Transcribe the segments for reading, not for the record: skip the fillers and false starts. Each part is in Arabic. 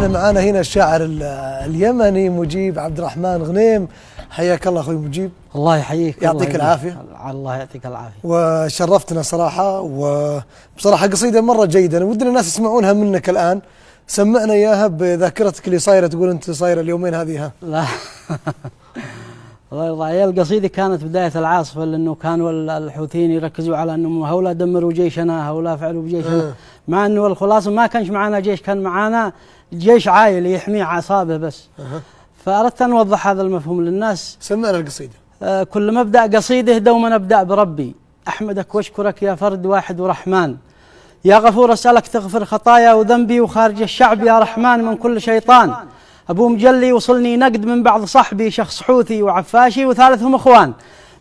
احنا معانا هنا الشاعر اليمني مجيب عبد الرحمن غنيم. حياك الله اخوي مجيب. الله يحييك، يعطيك العافيه. الله يعطيك العافيه. وشرفتنا صراحه، وبصراحه قصيده مره جيده، ودنا الناس يسمعونها منك الان. سمعنا اياها بذاكرتك اللي صايره، تقول انت صايره اليومين هذه. ها لا الله يرضى. هي القصيده كانت بدايه العاصفه، لانه كانوا الحوثيين يركزوا على انهم هؤلاء دمروا جيشنا، هؤلاء فعلوا بجيشنا، مع انه الخلاصه ما كانش معنا جيش، كان معنا جيش عائلي يحمي اعصابه بس. فاردت ان اوضح هذا المفهوم للناس. سمعنا القصيده. كل ما ابدا قصيده دوما ابدا بربي، احمدك واشكرك يا فرد واحد ورحمن، يا غفور اسالك تغفر خطايا وذنبي، وخارج الشعب يا رحمن من كل شيطان. ابو مجلي وصلني نقد من بعض صحبي، شخص حوثي وعفاشي وثالثهم اخوان،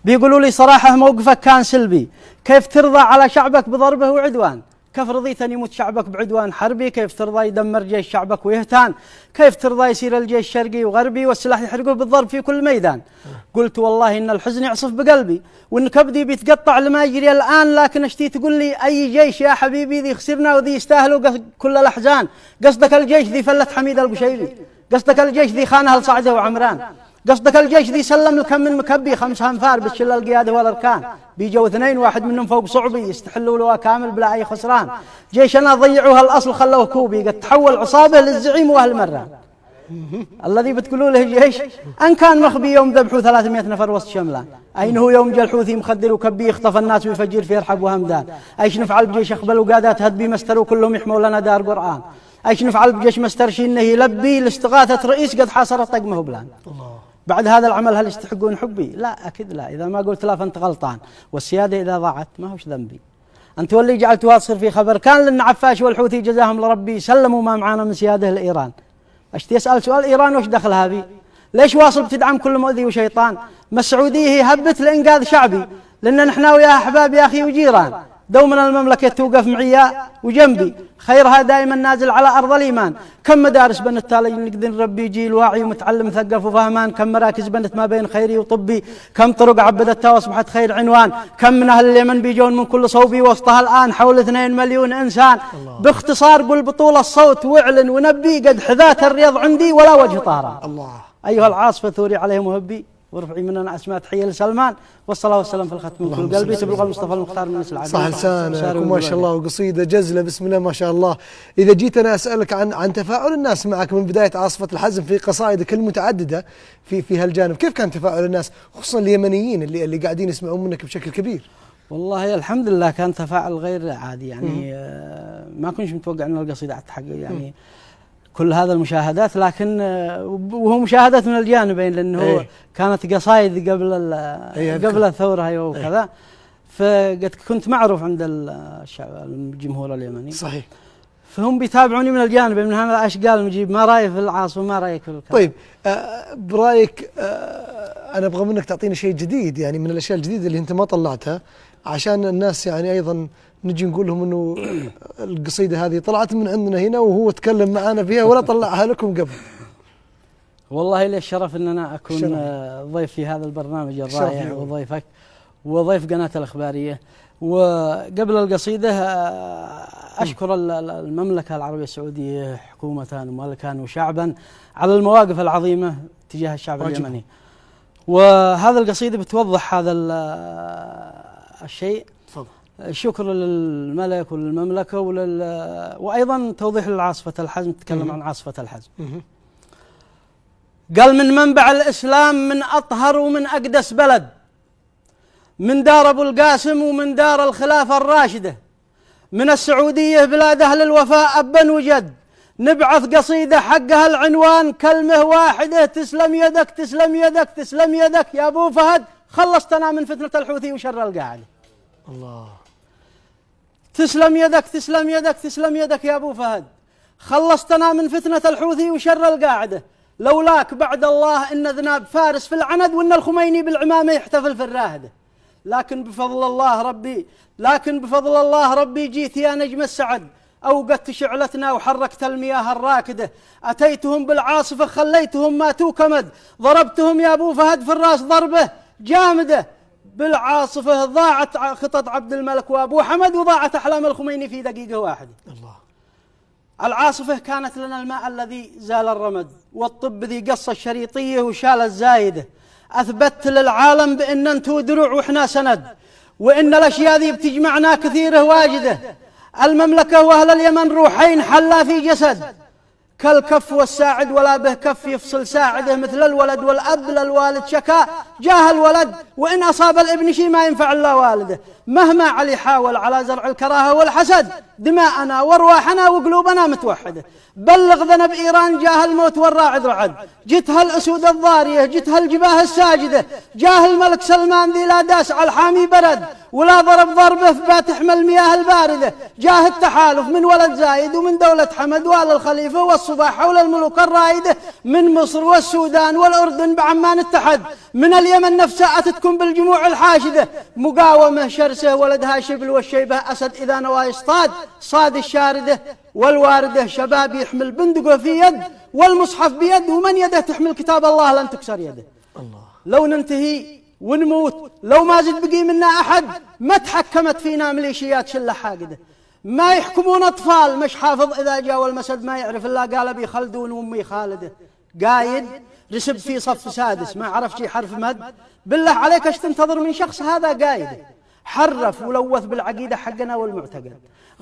بيقولوا لي صراحه موقفك كان سلبي، كيف ترضى على شعبك بضربه وعدوان؟ كيف رضيت ان يموت شعبك بعدوان حربي؟ كيف ترضى يدمر جيش شعبك ويهتان؟ كيف ترضى يصير الجيش شرقي وغربي والسلاح يحرقه بالضرب في كل ميدان؟ قلت والله ان الحزن يعصف بقلبي، وان كبدي بيتقطع لما يجري الان، لكن اشتي تقول لي اي جيش يا حبيبي ذي خسرنا وذي يستاهلوا كل الاحزان؟ قصدك الجيش ذي فلت حميد البشيري؟ قصدك الجيش ذي خانها لصعده وعمران؟ قصدك الجيش ذي سلم الكم من مكبي 5 أنفار بتشل القياده والاركان؟ بيجوا 2 واحد منهم فوق صعبي يستحلوا له كامل بلا اي خسران. جيشنا ضيعوها الاصل خلوه كوبي، قد تحول عصابه للزعيم واهل مران. الذي بتقولوا له جيش ان كان مخبي يوم ذبحوا 300 نفر وسط شملان، اين هو يوم جا الحوثي مخدر وكبي يخطف الناس ويفجر في يرحب وهمدان؟ ايش نفعل بجيش اخبل وقادات هدبي مستروا كلهم يحموا لنا دار قران؟ ايش نفعل بجيش مسترشي انه يلبي لاستغاثه رئيس قد حاصر طقمه بلان؟ بعد هذا العمل هل يستحقون حبي؟ لا اكيد لا. اذا ما قلت لا فانت غلطان، والسياده اذا ضاعت ما هوش ذنبي. انت واللي جعلتها تصير في خبر كان، لان عفاش والحوثي جزاهم لربي سلموا ما معانا من سياده لايران. اشتي اسال سؤال، ايران وش دخلها بي؟ ليش واصل بتدعم كل مؤذي وشيطان؟ ما السعوديه هي هبت لانقاذ شعبي، لان نحن وياها احباب يا اخي وجيران، دوما المملكه توقف معي وجنبي، خيرها دائما نازل على ارض الايمان. كم مدارس بنت تالي نقدر نربي جيل واعي ومتعلم مثقف وفهمان، كم مراكز بنت ما بين خيري وطبي، كم طرق عبدتها واصبحت خير عنوان، كم من اهل اليمن بيجون من كل صوبي، وسطها الان حول 2 مليون انسان. باختصار قل بطول الصوت واعلن ونبي، قد حذات الرياض عندي ولا وجه طهران. الله. ايها العاصفه ثوري عليهم وهبي، وارفعي مننا اسماء تحيه لسلمان، والصلاه والسلام في الختم من كل قلبي، تبلغ المصطفى المختار من نسل العبيد. صح لسانك وما شاء الله، وقصيده جزله بسم الله ما شاء الله. اذا جيت انا اسالك عن تفاعل الناس معك من بدايه عاصفه الحزم في قصائدك المتعدده في هالجانب، كيف كان تفاعل الناس خصوصا اليمنيين اللي قاعدين يسمعون منك بشكل كبير؟ والله الحمد لله كان تفاعل غير عادي يعني. ما كنتش متوقع ان القصيده تحقق يعني كل هذا المشاهدات، لكن وهو مشاهدات من الجانبين، لانه كانت قصايد قبل الثوره وكذا، فقد كنت معروف عند الجمهور اليمني. صحيح. فهم بيتابعوني من الجانب، من هذا ايش قال مجيب، ما رايك في العاصفه، ما رايك في الكلام. طيب برايك انا ابغى منك تعطيني شيء جديد، يعني من الاشياء الجديده اللي انت ما طلعتها، عشان الناس يعني ايضا نجي نقول لهم انه القصيده هذه طلعت من عندنا هنا وهو تكلم معنا فيها ولا طلعها لكم قبل. والله لي الشرف ان انا اكون ضيف في هذا البرنامج الرائع، وضيفك وضيف قناه الاخباريه. وقبل القصيده اشكر المملكه العربيه السعوديه حكومه وملكا وشعبا على المواقف العظيمه تجاه الشعب اليمني. وهذا القصيده بتوضح هذا الشيء. تفضل. شكر للملك وللمملكة وأيضا توضيح لعاصفة الحزم، تتكلم عن عاصفة الحزم. قال من منبع الإسلام، من أطهر ومن أقدس بلد، من دار أبو القاسم ومن دار الخلافة الراشدة، من السعودية بلاد أهل الوفاء أبا وجد، نبعث قصيدة حقها العنوان كلمة واحدة، تسلم يدك تسلم يدك تسلم يدك يا أبو فهد، خلصتنا من فتنة الحوثي وشر القاعدة. الله. تسلم يدك تسلم يدك تسلم يدك يا أبو فهد، خلصتنا من فتنة الحوثي وشر القاعدة، لولاك بعد الله إن ذناب فارس في العند، وإن الخميني بالعمامة يحتفل في الراهدة. لكن بفضل الله ربي جيت يا نجم السعد، أوقدت شعلتنا وحركت المياه الراكدة، أتيتهم بالعاصفة خليتهم ماتوا كمد، ضربتهم يا أبو فهد في الراس ضربة جامدة، بالعاصفة ضاعت خطط عبد الملك وأبو حمد، وضاعت أحلام الخميني في دقيقة واحدة. الله. العاصفة كانت لنا الماء الذي زال الرمد، والطب ذي قص الشريطية وشال الزايدة. أثبت للعالم بأن أنتو دروع وإحنا سند، وإن الأشياء ذي بتجمعنا كثيرة واجدة. المملكة وأهل اليمن روحين حلا في جسد، كالكف والساعد ولا به كف يفصل ساعده، مثل الولد والأب للوالد شكا جاه الولد، وإن أصاب الابن شي ما ينفع إلا والده. مهما علي حاول على زرع الكراهة والحسد، دماءنا وارواحنا وقلوبنا متوحدة. بلغ ذنب إيران جاه الموت والراعد رعد، جتها الأسود الضارية جتها الجباه الساجدة. جاه الملك سلمان ذي لا داس على الحامي برد، ولا ضرب ضربه فباتحمل المياه الباردة. جاه التحالف من ولد زايد ومن دولة حمد وآل الخليفة والصباح حول الملوك الرايدة، من مصر والسودان والأردن بعمان اتحد، من اليمن نفسها أتتكم بالجموع الحاشدة. مقاومة شرسه ولدها شبل والشيبة أسد، إذا نوى يصطاد صاد الشاردة والواردة. شباب يحمل بندقه في يد والمصحف بيد، ومن يده تحمل كتاب الله لن تكسر يده. الله. لو ننتهي ونموت لو ما زد بقي منا أحد، ما تحكمت فينا ميليشيات شلة حاقدة. ما يحكمون أطفال مش حافظ، إذا جاء المسد ما يعرف إلا قال أبي خلدون وأمي خالدة. قايد رسب في صف سادس ما عرف شي حرف مد، بالله عليك ايش تنتظر من شخص هذا قايد؟ حرف ولوث بالعقيدة حقنا والمعتقد،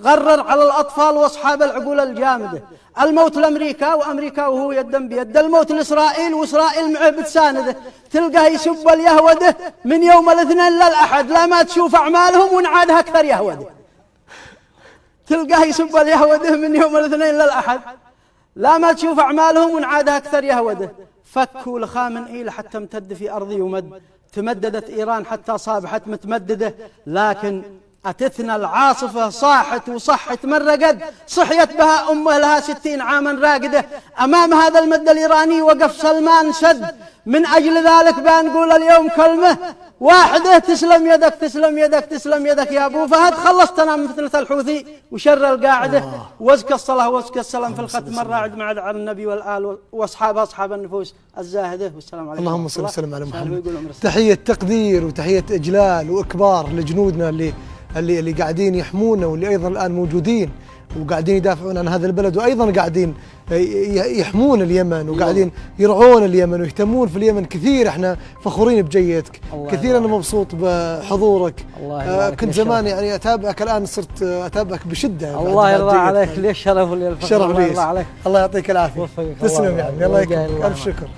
غرر على الأطفال وأصحاب العقول الجامدة. الموت لأمريكا وأمريكا وهو يدا بيد، الموت لإسرائيل وإسرائيل معه بتسانده. تلقاه يسب اليهودة من يوم الاثنين للأحد، لا ما تشوف أعمالهم ونعادها أكثر يهودة. تلقاه يسب اليهودة من يوم الاثنين للأحد، لا ما تشوف أعمالهم ونعادها أكثر يهودة. فكوا لخامن إيل حتى امتد في أرضي ومد، تمددت إيران حتى صابحت متمددة. لكن أتتنا العاصفة صاحت وصحت من رقد، صحيت بها أمه لها 60 عاما راقدة. أمام هذا المد الإيراني وقف سلمان سد، من أجل ذلك بنقول اليوم كلمة واحدة: تسلم يدك تسلم يدك تسلم يدك يا أبو فهد، خلصتنا من فتنة الحوثي وشر القاعدة. وازكى الصلاة وازكى السلام في الختم الراعد مع النبي والآل وأصحاب أصحاب النفوس الزاهدة. والسلام عليكم. اللهم صل وسلم على محمد. تحية تقدير وتحية إجلال وإكبار لجنودنا اللي قاعدين يحمونا، واللي أيضا الآن موجودين وقاعدين يدافعون عن هذا البلد، وأيضا قاعدين يحمون اليمن وقاعدين يرعون اليمن ويهتمون في اليمن كثير. احنا فخورين بجيتك كثير. أنا مبسوط بحضورك. كنت زمان يعني أتابعك، الآن صرت أتابعك بشدة. الله يرضى عليك، لي الشرف ولي الفخر. الله يعطيك العافية. تسلم يا عمي، الله يكرمك، ألف شكر.